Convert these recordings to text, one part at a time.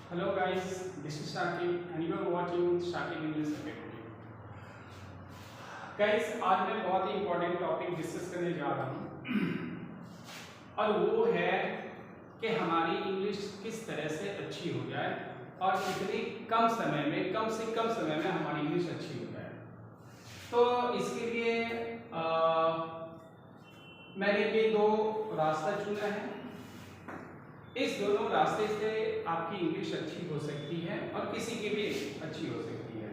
Hello guys, this is Shakib and you are watching Shakib English Academy. Guys, आज मैं बहुत ही important topic discuss करने जा रहा हूँ और वो है कि हमारी इंग्लिश किस तरह से अच्छी हो जाए और इतनी कम समय में, कम से कम समय में हमारी इंग्लिश अच्छी हो जाए। तो इसके लिए मैंने ये दो रास्ता चुना है। इस दोनों रास्ते से आपकी इंग्लिश अच्छी हो सकती है और किसी की भी अच्छी हो सकती है।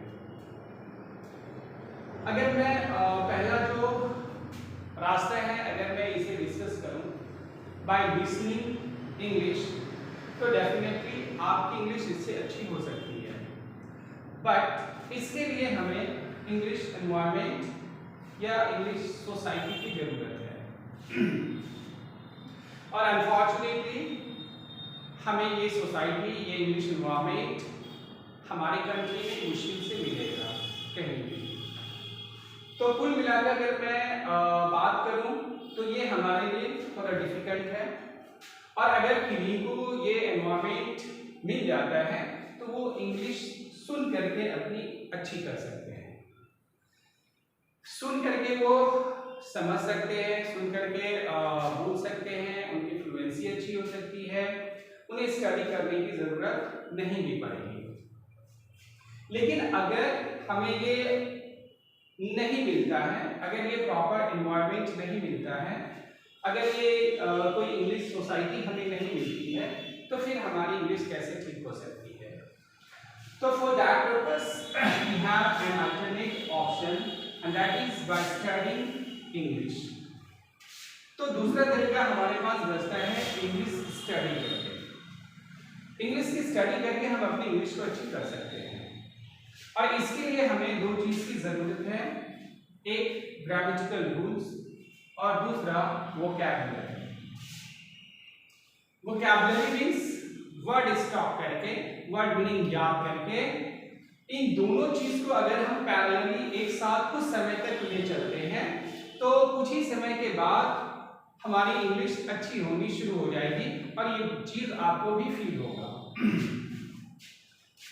अगर मैं पहला जो रास्ता है अगर मैं इसे डिस्कस करूं बाय लिसनिंग इंग्लिश, तो डेफिनेटली आपकी इंग्लिश इससे अच्छी हो सकती है, बट इसके लिए हमें इंग्लिश एनवायरनमेंट या इंग्लिश सोसाइटी की जरूरत है और अनफॉर्चुनेटली हमें ये सोसाइटी, ये इंग्लिश एनवायरनमेंट हमारे कंट्री में मुश्किल से मिलेगा कहीं भी। तो कुल मिलाकर अगर मैं बात करूं तो ये हमारे लिए थोड़ा डिफिकल्ट है और अगर किसी को ये एनवायरनमेंट मिल जाता है तो वो इंग्लिश सुन करके अपनी अच्छी कर सकते हैं, सुन करके वो समझ सकते हैं, सुन करके बोल सकते हैं, उनकी फ्लुएंसी अच्छी हो सकती है, उन्हें स्टडी करने की जरूरत नहीं भी पड़ेगी। लेकिन अगर हमें ये नहीं मिलता है, अगर ये प्रॉपर एनवायरनमेंट नहीं मिलता है, अगर ये कोई इंग्लिश सोसाइटी हमें नहीं मिलती है, तो फिर हमारी इंग्लिश कैसे ठीक हो सकती है। तो for that purpose we have an alternate option and that is by studying English. तो दूसरा तरीका हमारे पास बचता है इंग्लिश स्टडी करके। इंग्लिश की स्टडी करके हम अपनी इंग्लिश को अच्छी कर सकते हैं और इसके लिए हमें दो चीज की जरूरत है, एक ग्रामेटिकल रूल्स और दूसरा vocabulary. Vocabulary means word stock करके, वर्ड मीनिंग याद करके, इन दोनों चीज को अगर हम पैरेलली एक साथ कुछ समय तक ले चलते हैं तो कुछ ही समय के बाद हमारी इंग्लिश अच्छी होनी शुरू हो जाएगी और ये चीज आपको भी फील होगा।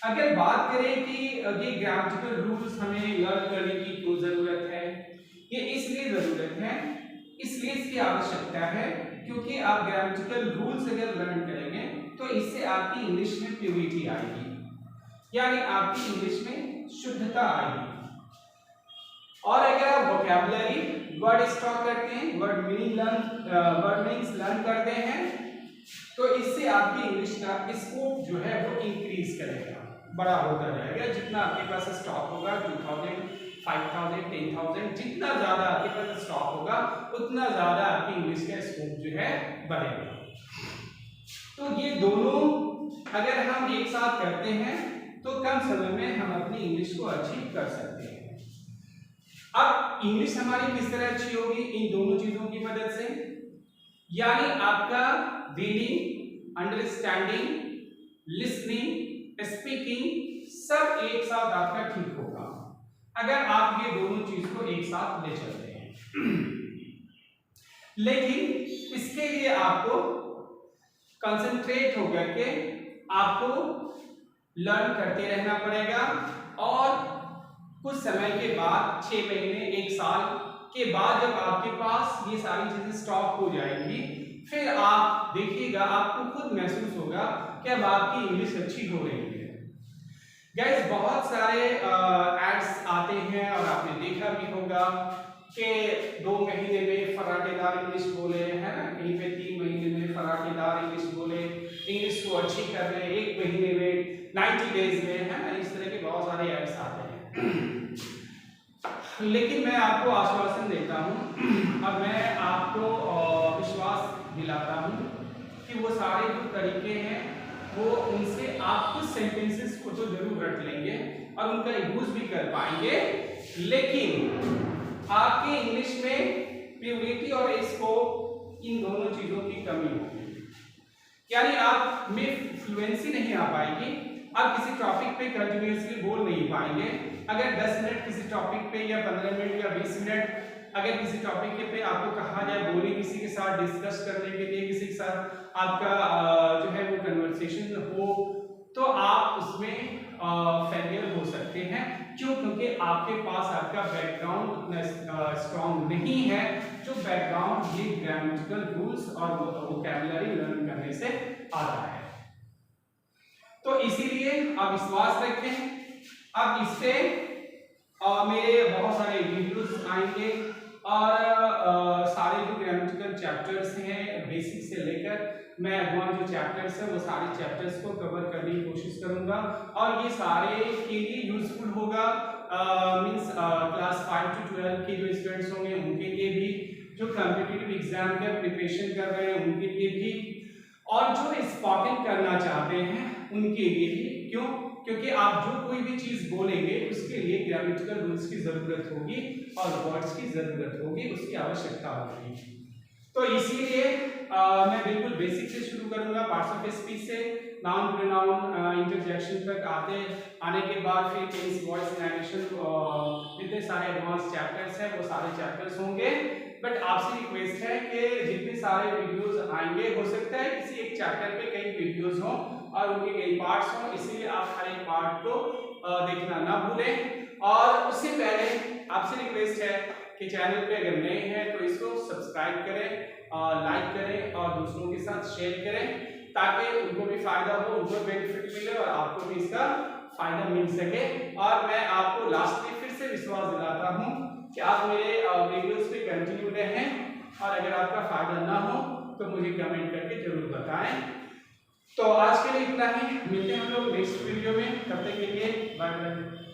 अगर बात करें कि ये ग्रामेटिकल रूल्स हमें लर्न करने की क्यों जरूरत है, ये इसलिए जरूरत है, इसलिए इसकी आवश्यकता है क्योंकि आप ग्रामेटिकल रूल्स अगर लर्न करेंगे तो इससे आपकी इंग्लिश में प्योरिटी आएगी, यानी आपकी इंग्लिश में शुद्धता आएगी। और अगर आप वोकैबुलरी वर्ड स्टॉक करते हैं, वर्ड मीनिंग्स लर्न करते हैं, तो इससे आपकी इंग्लिश का स्कोप जो है वो इंक्रीज करेगा, बड़ा होता जाएगा। जितना आपके पास स्टॉक होगा 2000, 5000, 10,000, जितना ज्यादा आपके पास स्टॉक होगा उतना ज्यादा आपकी इंग्लिश का स्कोप जो है बढ़ेगा। तो ये दोनों अगर हम एक साथ करते हैं तो कम समय में हम अपनी इंग्लिश को अच्छी कर सकते हैं। अब इंग्लिश हमारी किस तरह अच्छी होगी? इन दोनों चीजों की मदद से, यानी आपका रीडिंग, अंडरस्टैंडिंग, लिसनिंग, स्पीकिंग सब एक साथ आपका ठीक होगा अगर आप ये दोनों चीज को एक साथ ले चलते हैं। लेकिन इसके लिए आपको कंसंट्रेट होकर के आपको लर्न करते रहना पड़ेगा और कुछ समय के बाद 6 महीने 1 साल के बाद जब आपके पास ये सारी चीजें स्टॉक हो जाएंगी, फिर आप देखिएगा, आपको खुद महसूस होगा कि अब आपकी इंग्लिश अच्छी हो रही है। गाइस, बहुत सारे एड्स आते हैं और आपने देखा भी होगा कि 2 महीने में फराटेदार इंग्लिश बोले, है ना, कहीं पे 3 महीने में फराटेदार इंग्लिश बोले, इंग्लिश को अच्छी कर रहे हैं 1 महीने में, 90 डेज में, है ना, इस तरह के बहुत सारे एड्स आते हैं। लेकिन मैं आपको आश्वासन देता हूं और मैं आपको विश्वास दिलाता हूं कि वो सारे जो तरीके हैं वो उनसे आप कुछ सेंटेंसेस को तो जरूर रट लेंगे और उनका यूज भी कर पाएंगे, लेकिन आपके इंग्लिश में प्योरिटी और स्कोप, इन दोनों चीजों की कमी होगी, यानी आप में फ्लुएंसी नहीं आ पाएगी, आप किसी टॉपिक पे कंटिन्यूअसली बोल नहीं पाएंगे। अगर 10 मिनट किसी टॉपिक पे या 15 मिनट या 20 मिनट अगर किसी टॉपिक के पे आपको कहा जाए बोले किसी के साथ डिस्कस करने के लिए, किसी के साथ आपका जो है वो कन्वर्सेशन हो, तो आपका बैकग्राउंड उतना स्ट्रॉन्ग नहीं है, जो बैकग्राउंड ये ग्रामेटिकल रूल्स और वोकैबुलरी लर्न करने से आता है। तो इसीलिए आप विश्वास रखें। अब इससे मेरे बहुत सारे वीडियोस आएंगे और सारे जो ग्रामेटिकल चैप्टर्स हैं बेसिक से लेकर मैं एडवांस जो चैप्टर्स है वो सारे चैप्टर्स को कवर करने की कोशिश करूंगा और ये सारे के लिए यूजफुल होगा। मींस क्लास 5 to 12 के जो स्टूडेंट्स होंगे उनके लिए भी, जो कॉम्पिटिटिव एग्जाम का प्रिपरेशन कर रहे हैं उनके लिए भी, और जो स्पोकन करना चाहते हैं उनके लिए भी। क्यों? क्योंकि आप जो कोई भी चीज बोलेंगे उसके लिए ग्रामेटिकल रूल्स की जरूरत होगी और वर्ड्स की जरूरत होगी, उसकी आवश्यकता होगी। तो इसीलिए मैं बिल्कुल बेसिक से शुरू करूंगा, पार्ट्स ऑफ स्पीच से नाउन प्रोनाउन इंटरजेक्शन तक आने के बाद फिर टेंस वॉइस नरेशन जितने सारे एडवांस चैप्टर्स हैं वो सारे चैप्टर्स होंगे। बट आपसे रिक्वेस्ट है कि जितने सारे वीडियोस आएंगे हो सकता है किसी एक चैप्टर पे कई वीडियोस हों और उनके कई पार्ट्स हों, इसलिए आप हर एक पार्ट को देखना ना भूलें। और उससे पहले आपसे रिक्वेस्ट है कि चैनल पे अगर नए हैं तो इसको सब्सक्राइब करें, लाइक करें और दूसरों के साथ शेयर करें ताकि उनको भी फायदा हो, उनको बेनिफिट मिले और आपको भी इसका फायदा मिल सके। और मैं आपको लास्ट में फिर से विश्वास दिलाता हूं कि आप मेरे वीडियोस पे कंटिन्यू रहें और अगर आपका फायदा ना हो तो मुझे कमेंट करके जरूर बताएं। तो आज के लिए इतना ही, मिलते हैं हम लोग नेक्स्ट वीडियो में, तब तक के लिए बाय बाय।